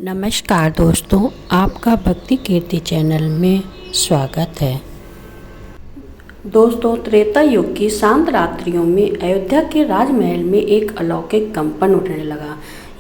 नमस्कार दोस्तों, आपका भक्ति कीर्ति चैनल में स्वागत है। दोस्तों, त्रेता युग की शांत रात्रियों में अयोध्या के राजमहल में एक अलौकिक कंपन उठने लगा।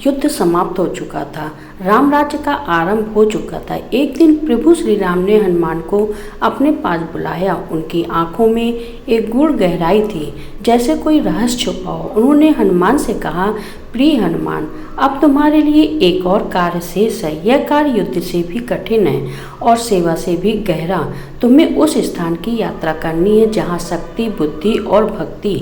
युद्ध समाप्त हो चुका था, राम राज्य का आरंभ हो चुका था। एक दिन प्रभु श्री राम ने हनुमान को अपने पास बुलाया। उनकी आंखों में एक गूढ़ गहराई थी, जैसे कोई रहस्य छुपा हो। उन्होंने हनुमान से कहा, प्रिय हनुमान, अब तुम्हारे लिए एक और कार्य शेष है। यह कार्य युद्ध से भी कठिन है और सेवा से भी गहरा। तुम्हें उस स्थान की यात्रा करनी है जहाँ शक्ति, बुद्धि और भक्ति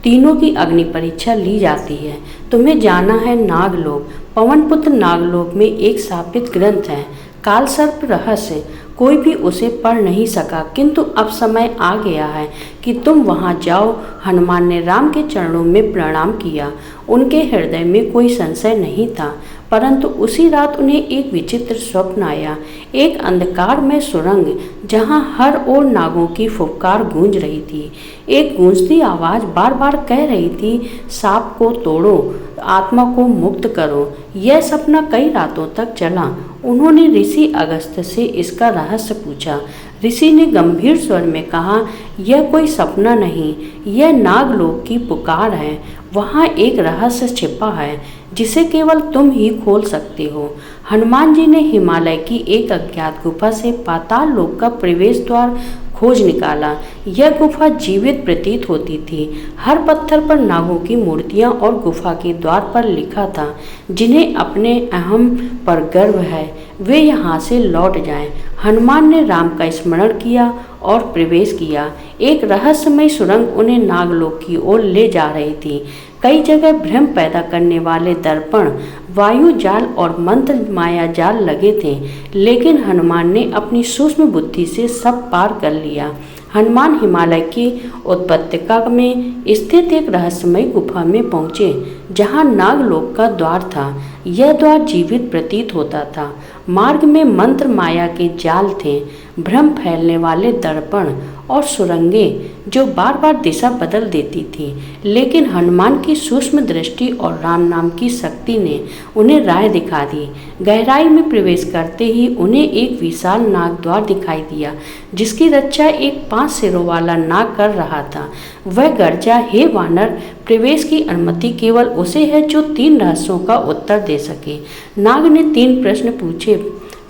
तीनों की अग्नि परीक्षा ली जाती है। तुम्हें जाना है नागलोक। पवनपुत्र नागलोक में एक स्थापित ग्रंथ है, कालसर्प रहस्य। कोई भी उसे पढ़ नहीं सका, किंतु अब समय आ गया है कि तुम वहां जाओ। हनुमान ने राम के चरणों में प्रणाम किया। उनके हृदय में कोई संशय नहीं था, परंतु उसी रात उन्हें एक विचित्र स्वप्न आया। एक अंधकार में सुरंग जहां हर ओर नागों की फुफकार गूंज रही थी। एक गूंजती आवाज बार बार कह रही थी, सांप को तोड़ो, आत्मा को मुक्त करो। यह सपना कई रातों तक चला। उन्होंने ऋषि अगस्त्य से इसका रहस्य पूछा। ऋषि ने गंभीर स्वर में कहा, यह कोई सपना नहीं, यह नागलोक की पुकार है। वहाँ एक रहस्य छिपा है जिसे केवल तुम ही खोल सकते हो। हनुमान जी ने हिमालय की एक अज्ञात गुफा से पाताल लोक का प्रवेश द्वार खोज निकाला। यह गुफा जीवित प्रतीत होती थी। हर पत्थर पर नागों की मूर्तियां और गुफा के द्वार पर लिखा था, जिन्हें अपने अहम पर गर्व है, वे यहाँ से लौट जाएं। हनुमान ने राम का स्मरण किया और प्रवेश किया। एक रहस्यमय सुरंग उन्हें नागलोक की ओर ले जा रही थी। कई जगह भ्रम पैदा करने वाले दर्पण, वायु जाल और मंत्र माया जाल लगे थे, लेकिन हनुमान ने अपनी सूक्ष्म बुद्धि से सब पार कर लिया। हनुमान हिमालय की उपत्यका में स्थित एक रहस्यमय गुफा में पहुँचे, जहाँ नागलोक का द्वार था। यह द्वार जीवित प्रतीत होता था। मार्ग में मंत्र माया के जाल थे, भ्रम फैलने वाले दर्पण और सुरंगें जो बार बार दिशा बदल देती थी। लेकिन हनुमान की सूक्ष्म दृष्टि और राम नाम की शक्ति ने उन्हें राह दिखा दी। गहराई में प्रवेश करते ही उन्हें एक विशाल नाग द्वार दिखाई दिया, जिसकी रक्षा एक 5 सिरों वाला नाग कर रहा था। वह गर्जा, हे वानर, प्रवेश की अनुमति केवल उसे है जो 3 रहस्यों का उत्तर दे सके। नाग ने 3 प्रश्न पूछे।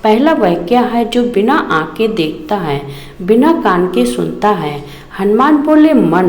पहला, वह क्या है जो बिना आंखें देखता है, बिना कान के सुनता है? हनुमान बोले, मन।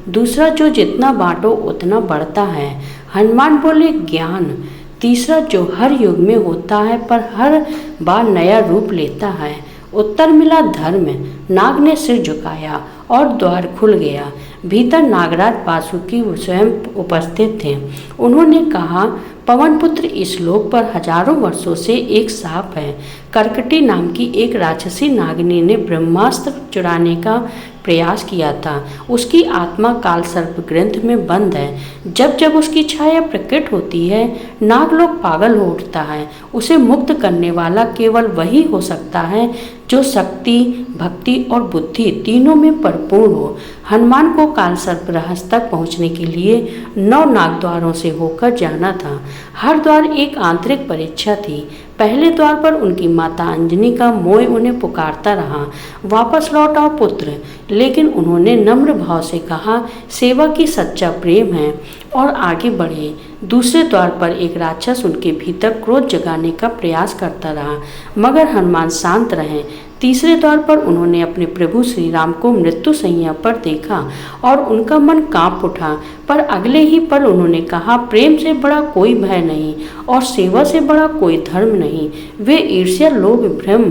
दूसरा, जो जितना बांटो उतना बढ़ता है। हनुमान बोले, ज्ञान। तीसरा, जो हर युग में होता है पर हर बार नया रूप लेता है। उत्तर मिला, धर्म। नाग ने सिर झुकाया और द्वार खुल गया। भीतर नागराज वासुकी स्वयं उपस्थित थे। उन्होंने कहा, पवनपुत्र, इस लोक पर हजारों वर्षों से एक सांप है। कर्कटी नाम की एक राक्षसी नागिनी ने ब्रह्मास्त्र चुराने का प्रयास किया था। उसकी आत्मा कालसर्प ग्रंथ में बंद है। जब जब उसकी छाया प्रकट होती है, नागलोक पागल हो उठता है। उसे मुक्त करने वाला केवल वही हो सकता है जो शक्ति, भक्ति और बुद्धि तीनों में परिपूर्ण हो। हनुमान को कालसर्प रहस्य तक पहुँचने के लिए 9 नाग द्वारों से होकर जाना था। हर द्वार एक आंतरिक परीक्षा थी। पहले द्वार पर उनकी माता अंजनी का मोह उन्हें पुकारता रहा, वापस लौट आओ पुत्र। लेकिन उन्होंने नम्र भाव से कहा, सेवा की सच्चा प्रेम है, और आगे बढ़े। दूसरे द्वार पर एक राक्षस उनके भीतर क्रोध जगाने का प्रयास करता रहा, मगर हनुमान शांत रहे। तीसरे द्वार पर उन्होंने अपने प्रभु श्री राम को मृत्यु शैया पर देखा और उनका मन कांप उठा, पर अगले ही पल उन्होंने कहा, प्रेम से बड़ा कोई भय नहीं और सेवा से बड़ा कोई धर्म नहीं। वे ईर्ष्या, लोभ, भ्रम,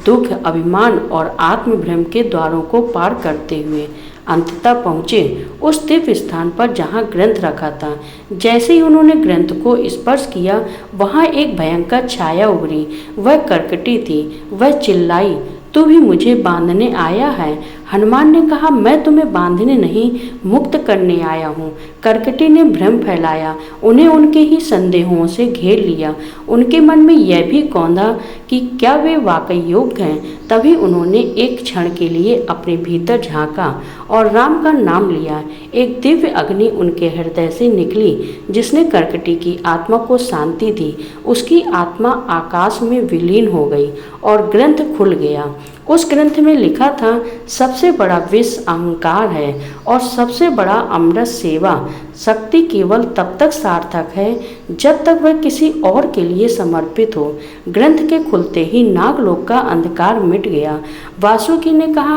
दुख, अभिमान और आत्मभ्रम के द्वारों को पार करते हुए अंततः पहुँचे उस दिव्य स्थान पर जहाँ ग्रंथ रखा था। जैसे ही उन्होंने ग्रंथ को स्पर्श किया, वहाँ एक भयंकर छाया उभरी। वह कर्कटी थी। वह चिल्लाई, तू भी मुझे बांधने आया है? हनुमान ने कहा, मैं तुम्हें बांधने नहीं मुक्त करने आया हूँ। कर्कटी ने भ्रम फैलाया, उन्हें उनके ही संदेहों से घेर लिया। उनके मन में यह भी कौंधा कि क्या वे वाकई योग्य हैं। तभी उन्होंने एक क्षण के लिए अपने भीतर झांका और राम का नाम लिया। एक दिव्य अग्नि उनके हृदय से निकली जिसने कर्कटी की आत्मा को शांति दी। उसकी आत्मा आकाश में विलीन हो गई और ग्रंथ खुल गया। उस ग्रंथ में लिखा था, सबसे बड़ा विष अहंकार है और सबसे बड़ा अमृत सेवा। शक्ति केवल तब तक सार्थक है जब तक वह किसी और के लिए समर्पित हो। ग्रंथ के खुलते ही नागलोक का अंधकार मिट गया। वासुकी ने कहा,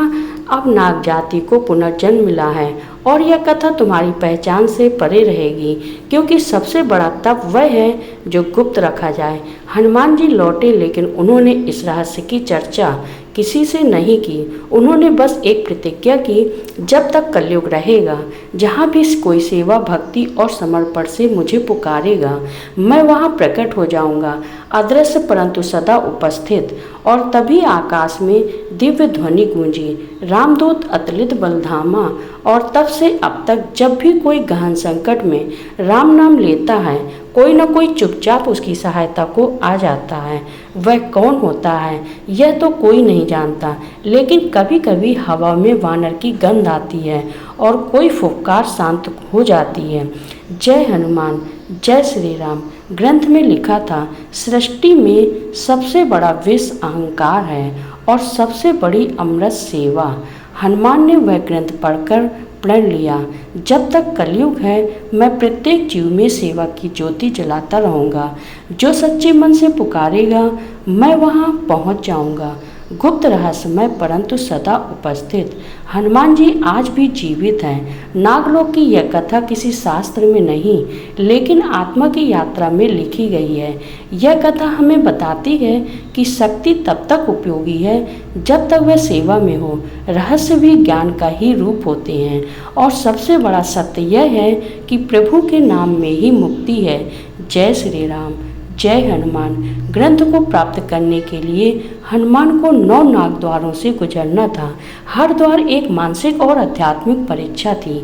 अब नाग जाति को पुनर्जन्म मिला है और यह कथा तुम्हारी पहचान से परे रहेगी, क्योंकि सबसे बड़ा तप वह है जो गुप्त रखा जाए। हनुमान जी लौटे, लेकिन उन्होंने इस रहस्य की चर्चा किसी से नहीं की। उन्होंने बस एक प्रतिज्ञा की, जब तक कलयुग रहेगा, जहाँ भी कोई सेवा, भक्ति और समर्पण से मुझे पुकारेगा, मैं वहाँ प्रकट हो जाऊँगा, अदृश्य परंतु सदा उपस्थित। और तभी आकाश में दिव्य ध्वनि गूंजी, रामदूत अतुलित बलधामा। और तब से अब तक जब भी कोई गहन संकट में राम नाम लेता है, कोई न कोई चुपचाप उसकी सहायता को आ जाता है। वह कौन होता है यह तो कोई नहीं जानता, लेकिन कभी कभी हवा में वानर की गंध आती है और कोई फुफकार शांत हो जाती है। जय हनुमान, जय श्री राम। ग्रंथ में लिखा था, सृष्टि में सबसे बड़ा विष अहंकार है और सबसे बड़ी अमृत सेवा। हनुमान ने वह ग्रंथ पढ़कर प्रण लिया, जब तक कलयुग है मैं प्रत्येक जीव में सेवा की ज्योति जलाता रहूँगा। जो सच्चे मन से पुकारेगा मैं वहाँ पहुँच जाऊँगा, गुप्त रहस्यमय परंतु सदा उपस्थित। हनुमान जी आज भी जीवित हैं। नागलोक की यह कथा किसी शास्त्र में नहीं, लेकिन आत्मा की यात्रा में लिखी गई है। यह कथा हमें बताती है कि शक्ति तब तक उपयोगी है जब तक वह सेवा में हो। रहस्य भी ज्ञान का ही रूप होते हैं और सबसे बड़ा सत्य यह है कि प्रभु के नाम में ही मुक्ति है। जय श्री राम, जय हनुमान। ग्रंथ को प्राप्त करने के लिए हनुमान को 9 नाग द्वारों से गुजरना था। हर द्वार एक मानसिक और आध्यात्मिक परीक्षा थी।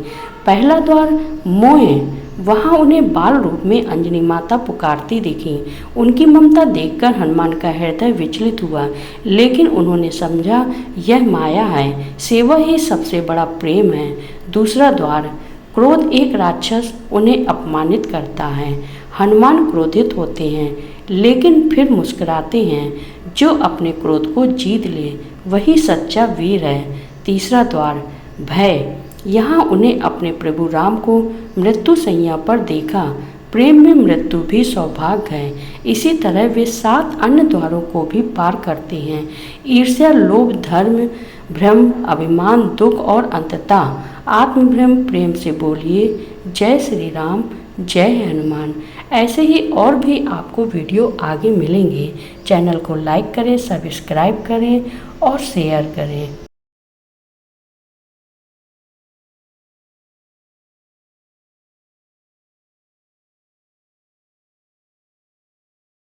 पहला द्वार मोह, वहाँ उन्हें बाल रूप में अंजनी माता पुकारती दिखी। उनकी ममता देखकर हनुमान का हृदय विचलित हुआ, लेकिन उन्होंने समझा यह माया है, सेवा ही सबसे बड़ा प्रेम है। दूसरा द्वार क्रोध, एक राक्षस उन्हें अपमानित करता है। हनुमान क्रोधित होते हैं, लेकिन फिर मुस्कुराते हैं। जो अपने क्रोध को जीत ले वही सच्चा वीर है। तीसरा द्वार भय, यहाँ उन्हें अपने प्रभु राम को मृत्यु शैया पर देखा। प्रेम में मृत्यु भी सौभाग्य है। इसी तरह वे 7 अन्य द्वारों को भी पार करते हैं। ईर्ष्या, लोभ, धर्म, भ्रम, अभिमान, दुख और अंततः आत्मभ्रम। प्रेम से बोलिए जय श्री राम, जय हनुमान। ऐसे ही और भी आपको वीडियो आगे मिलेंगे। चैनल को लाइक करें, सब्सक्राइब करें और शेयर करें।